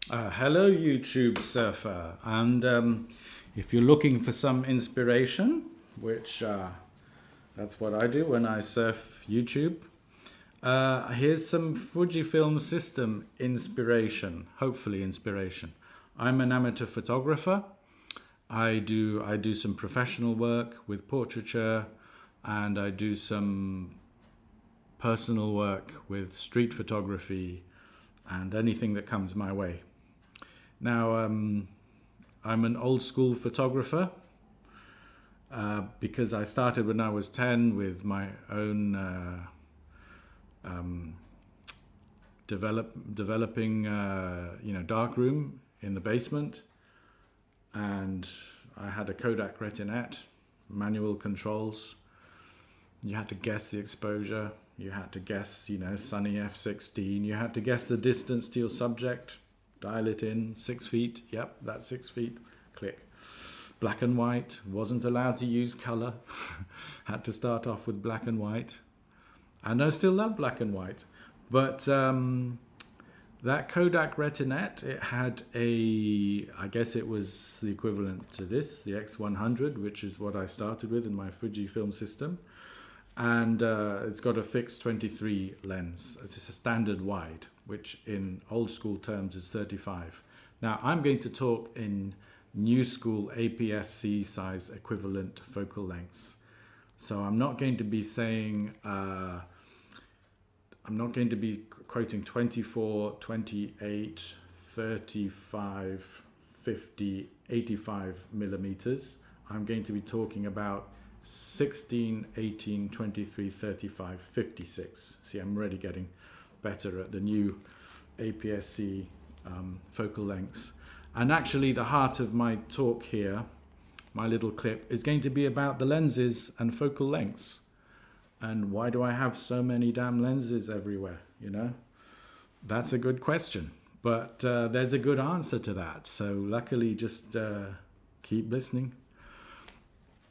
Hello, YouTube surfer. And if you're looking for some inspiration, which that's what I do when I surf YouTube, here's some Fujifilm System inspiration, hopefully inspiration. I'm an amateur photographer. I do some professional work with portraiture, and I do some personal work with street photography and anything that comes my way. Now, I'm an old school photographer because I started when I was 10 with my own developing, dark room in the basement, and I had a Kodak Retinette, manual controls. You had to guess the exposure. You had to guess, sunny f16. You had to guess the distance to your subject. Dial it in, 6 feet. Yep, that's 6 feet. Click. Black and white. Wasn't allowed to use color. Had to start off with black and white. And I still love black and white. But that Kodak Retinette, it had I guess it was the equivalent to this, the X100, which is what I started with in my Fujifilm system. And it's got a fixed 23 lens. It's a standard wide, which in old school terms is 35. Now I'm going to talk in new school APS-C size equivalent focal lengths. So I'm not going to be saying, I'm not going to be quoting 24, 28, 35, 50, 85 millimeters. I'm going to be talking about 16, 18, 23, 35, 56. See, I'm already getting better at the new APS-C focal lengths. And actually the heart of my talk here, my little clip, is going to be about the lenses and focal lengths. And why do I have so many damn lenses everywhere, That's a good question. But there's a good answer to that. So luckily, just keep listening.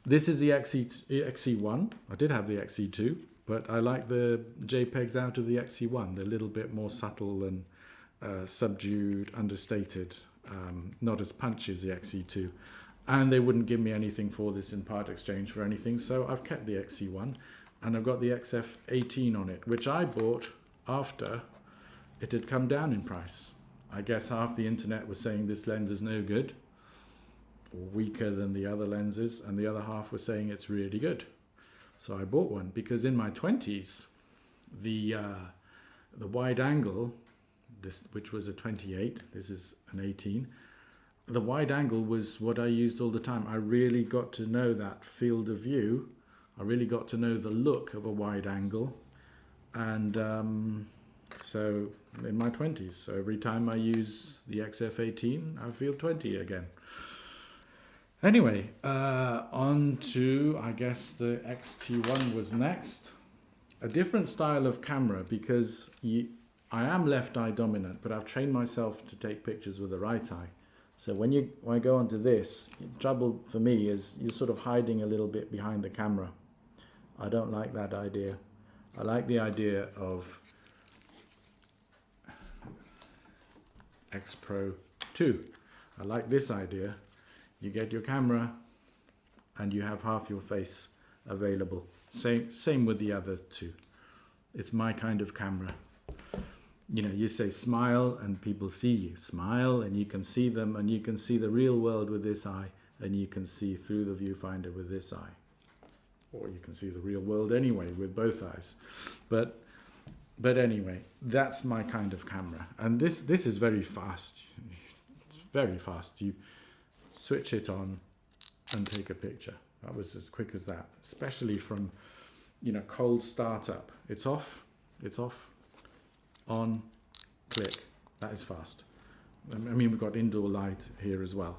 This is the XE1. I did have the XE2, but I like the JPEGs out of the XE1. They're a little bit more subtle and subdued, understated, not as punchy as the XE2. And they wouldn't give me anything for this in part exchange for anything, so I've kept the XE1, and I've got the XF18 on it, which I bought after it had come down in price. I guess half the internet was saying this lens is no good, weaker than the other lenses, and the other half were saying it's really good. So I bought one because in my 20s, the wide angle, this, which was a 28, this is an 18, the wide angle was what I used all the time. I really got to know that field of view. I really got to know the look of a wide angle. And so in my 20s, so every time I use the XF18, I feel 20 again. Anyway, on to, I guess, the X-T1 was next. A different style of camera because I am left eye dominant, but I've trained myself to take pictures with the right eye. So when I go onto this, the trouble for me is you're sort of hiding a little bit behind the camera. I don't like that idea. I like the idea of X Pro 2. I like this idea. You get your camera and you have half your face available. Same with the other two. It's my kind of camera. You say smile and people see you. Smile and you can see them, and you can see the real world with this eye, and you can see through the viewfinder with this eye. Or you can see the real world anyway with both eyes. But anyway, that's my kind of camera. And this is very fast. It's very fast. You switch it on and take a picture. That was as quick as that, especially from cold startup. It's off, on, click. That is fast. I mean, we've got indoor light here as well.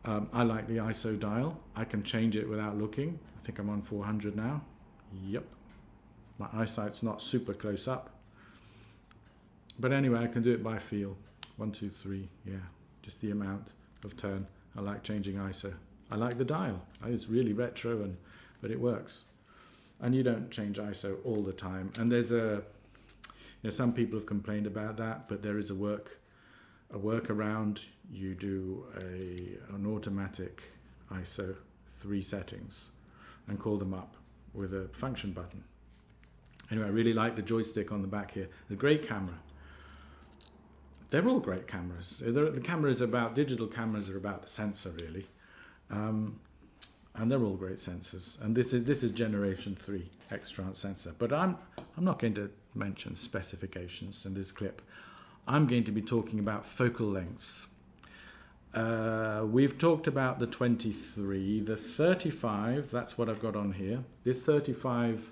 I like the ISO dial. I can change it without looking. I think I'm on 400 now. Yep. My eyesight's not super close up. But anyway, I can do it by feel. 1, 2, 3, yeah. Just the amount of turn. I like changing ISO. I like the dial. It's really retro, but it works. And you don't change ISO all the time. And there's some people have complained about that, but there is a a workaround, you do an automatic ISO 3 settings and call them up with a function button. Anyway, I really like the joystick on the back here. It's a great camera. They're all great cameras. The cameras digital cameras are about the sensor really. And they're all great sensors. And this is generation 3 X-trans sensor. But I'm not going to mention specifications in this clip. I'm going to be talking about focal lengths. We've talked about the 23, the 35, that's what I've got on here. This 35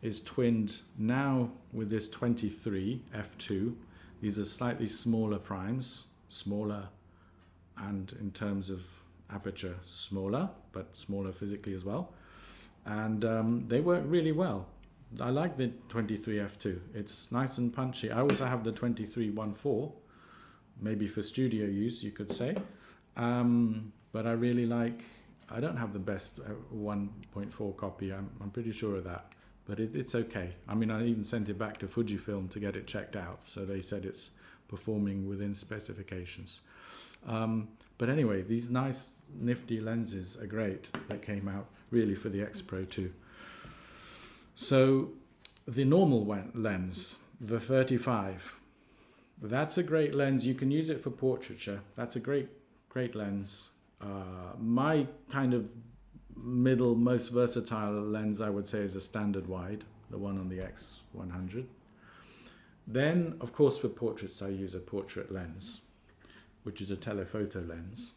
is twinned now with this 23 f2. These are slightly smaller primes, smaller and in terms of aperture smaller, but smaller physically as well. And they work really well. I like the 23 f2. It's nice and punchy. I also have the 23 1.4, maybe for studio use, you could say. But I really like, I don't have the best 1.4 copy, I'm pretty sure of that. But it's okay. I mean, I even sent it back to Fujifilm to get it checked out. So they said it's performing within specifications. But anyway, these nice nifty lenses are great that came out really for the X Pro 2. So the normal lens, the 35, that's a great lens. You can use it for portraiture. That's a great lens. My kind of middle, most versatile lens, I would say, is a standard wide, the one on the X100. Then, of course, for portraits, I use a portrait lens, which is a telephoto lens.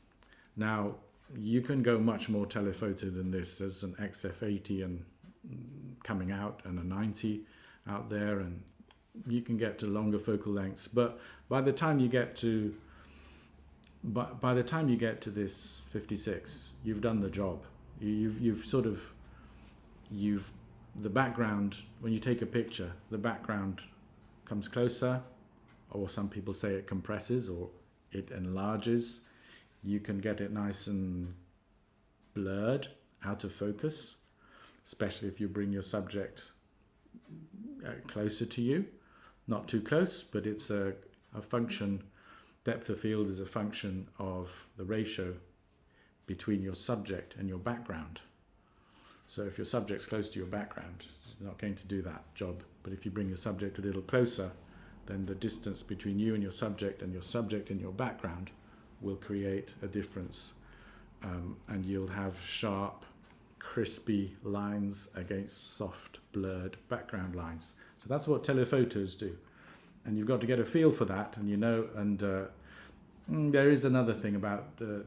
Now, you can go much more telephoto than this. There's an XF80 and coming out and a 90 out there, and you can get to longer focal lengths. But by the time you get to this 56, you've done the job. The background, when you take a picture, the background comes closer, or some people say it compresses or it enlarges. You can get it nice and blurred, out of focus, especially if you bring your subject closer to you. Not too close, but it's a function. Depth of field is a function of the ratio between your subject and your background. So if your subject's close to your background, it's not going to do that job. But if you bring your subject a little closer, then the distance between you and your subject and your background will create a difference. And you'll have sharp, crispy lines against soft, blurred background lines. So that's what telephotos do. And you've got to get a feel for that, and there is another thing about the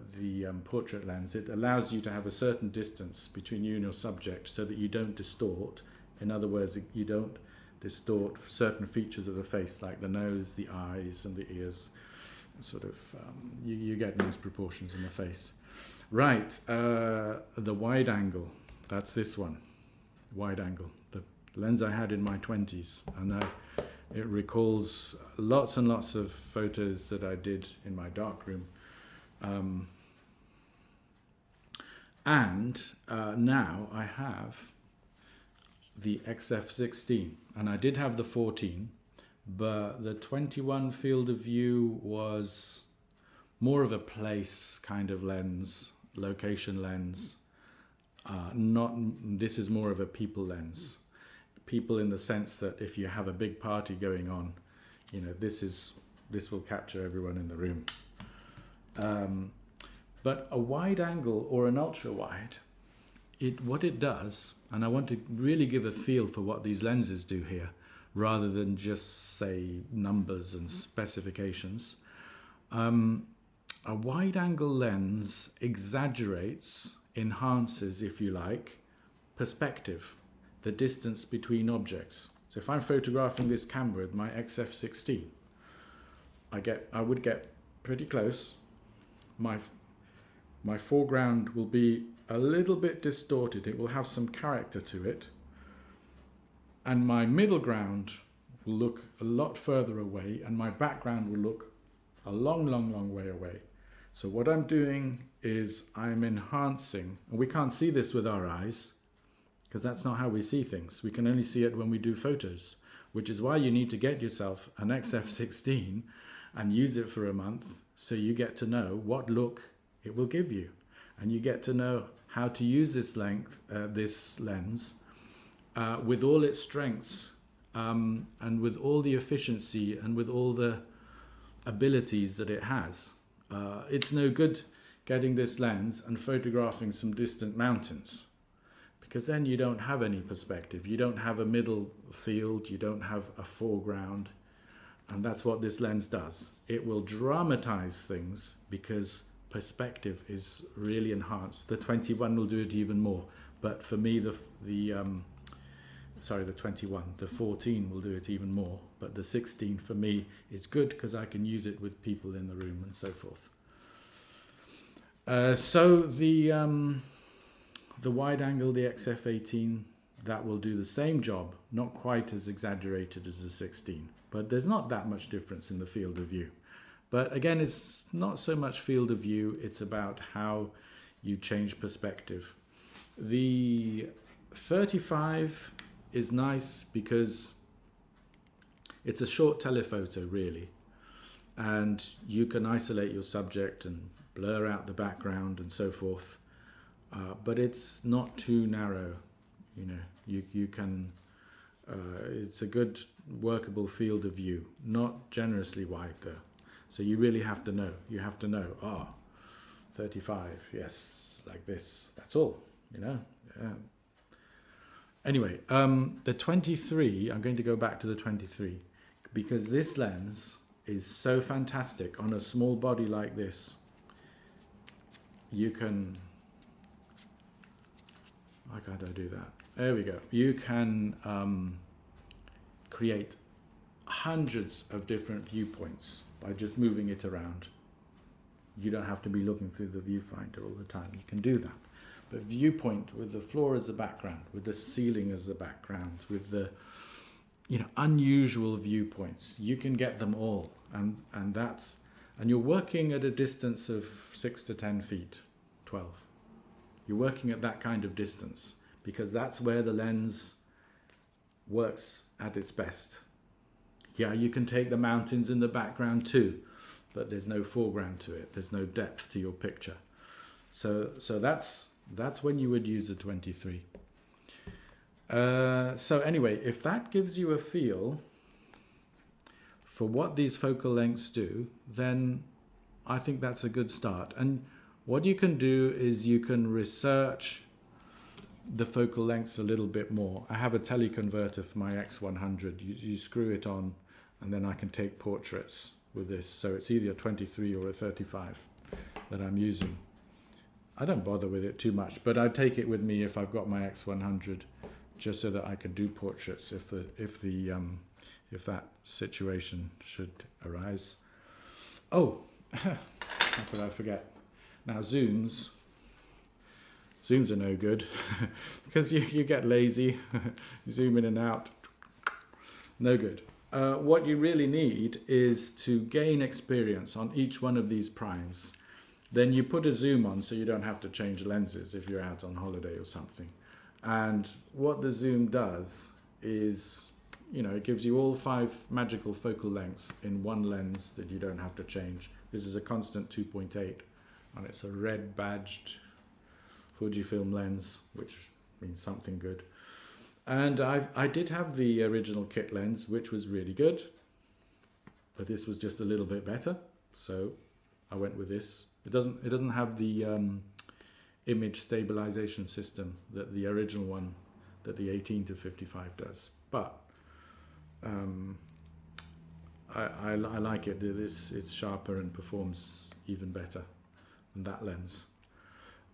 portrait lens. It allows you to have a certain distance between you and your subject so that you don't distort. In other words, you don't distort certain features of the face, like the nose, the eyes, and the ears. Sort of, you get nice proportions in the face. Right, the wide angle. That's this one, wide angle. The lens I had in my 20s, and it recalls lots and lots of photos that I did in my darkroom. And now I have the XF16, and I did have the 14, but the 21 field of view was more of a place kind of lens, location lens. This is more of a people lens. People in the sense that if you have a big party going on, this will capture everyone in the room. But a wide angle or an ultra wide, what it does, and I want to really give a feel for what these lenses do here, rather than just say numbers and specifications. A wide angle lens exaggerates, enhances, if you like, perspective, the distance between objects. So if I'm photographing this camera with my XF16, I would get pretty close. My foreground will be a little bit distorted. It will have some character to it. And my middle ground will look a lot further away, and my background will look a long, long, long way away. So what I'm doing is I'm enhancing, and we can't see this with our eyes, because that's not how we see things. We can only see it when we do photos, which is why you need to get yourself an XF16 and use it for a month, so you get to know what look it will give you, and you get to know how to use this lens with all its strengths, and with all the efficiency and with all the abilities that it has. It's no good getting this lens and photographing some distant mountains, because then you don't have any perspective. You don't have a middle field, you don't have a foreground, and that's what this lens does. It will dramatize things because perspective is really enhanced. The 21 will do it even more, but for me the 14 will do it even more, but the 16 for me is good because I can use it with people in the room and so forth. So the wide angle, the XF18, that will do the same job, not quite as exaggerated as the 16, but there's not that much difference in the field of view. But again, it's not so much field of view, it's about how you change perspective. The 35 is nice because it's a short telephoto, really, and you can isolate your subject and blur out the background and so forth, but it's not too narrow. You know, you can it's a good workable field of view, not generously wide though. So you really have to know. You have to know, 35, yes, like this, that's all, you know. Anyway, the 23, I'm going to go back to the 23, because this lens is so fantastic on a small body like this. You can, why can't I do that? There we go. You can create hundreds of different viewpoints by just moving it around. You don't have to be looking through the viewfinder all the time. You can do that. But viewpoint with the floor as a background, with the ceiling as a background, with the unusual viewpoints, you can get them all, and you're working at a distance of 6 to 10 feet, 12. You're working at that kind of distance because that's where the lens works at its best. Yeah, you can take the mountains in the background too, but there's no foreground to it. There's no depth to your picture. So that's when you would use a 23. So anyway, if that gives you a feel for what these focal lengths do, then I think that's a good start. And what you can do is you can research the focal lengths a little bit more. I have a teleconverter for my X100. You screw it on, and then I can take portraits with this. So it's either a 23 or a 35 that I'm using. I don't bother with it too much, but I take it with me if I've got my X100, just so that I can do portraits if that situation should arise. Oh, how could I forget? Now zooms are no good because you get lazy. You zoom in and out, no good. What you really need is to gain experience on each one of these primes. Then you put a zoom on so you don't have to change lenses if you're out on holiday or something. And what the zoom does is, it gives you all 5 magical focal lengths in one lens that you don't have to change. This is a constant 2.8, and it's a red badged Fujifilm lens, which means something good. And I did have the original kit lens, which was really good, but this was just a little bit better, so I went with this. It doesn't have the image stabilization system that the original one, that the 18 to 55 does, but I like it. It's sharper and performs even better than that lens.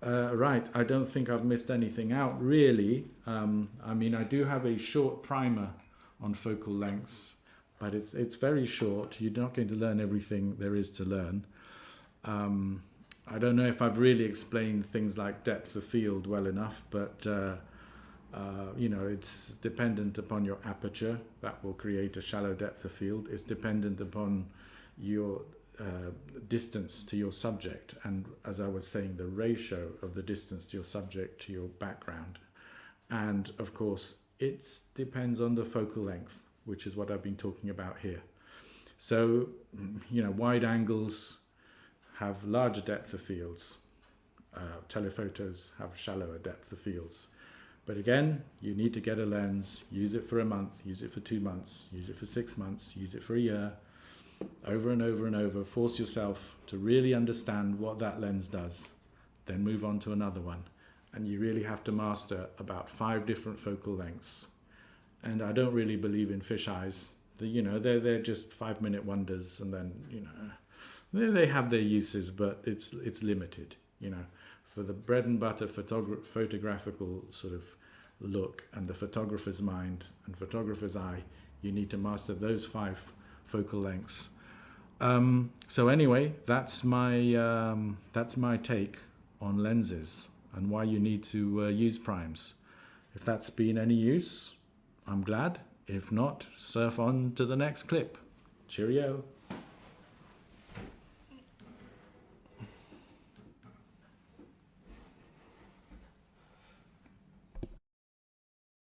Right, I don't think I've missed anything out really. I do have a short primer on focal lengths, but it's very short. You're not going to learn everything there is to learn. I don't know if I've really explained things like depth of field well enough, but it's dependent upon your aperture. That will create a shallow depth of field. It's dependent upon your distance to your subject, and as I was saying, the ratio of the distance to your subject to your background. And of course, it depends on the focal length, which is what I've been talking about here. So, wide angles have larger depth of fields. Telephotos have shallower depth of fields. But again, you need to get a lens, use it for a month, use it for 2 months, use it for 6 months, use it for a year, over and over and over. Force yourself to really understand what that lens does, then move on to another one. And you really have to master about 5 different focal lengths. And I don't really believe in fisheyes. They're just 5-minute wonders, and then they have their uses, but it's limited. For the bread and butter photographical sort of look and the photographer's mind and photographer's eye, you need to master those 5 focal lengths. So anyway, that's my take on lenses and why you need to use primes. If that's been any use, I'm glad. If not, surf on to the next clip. Cheerio.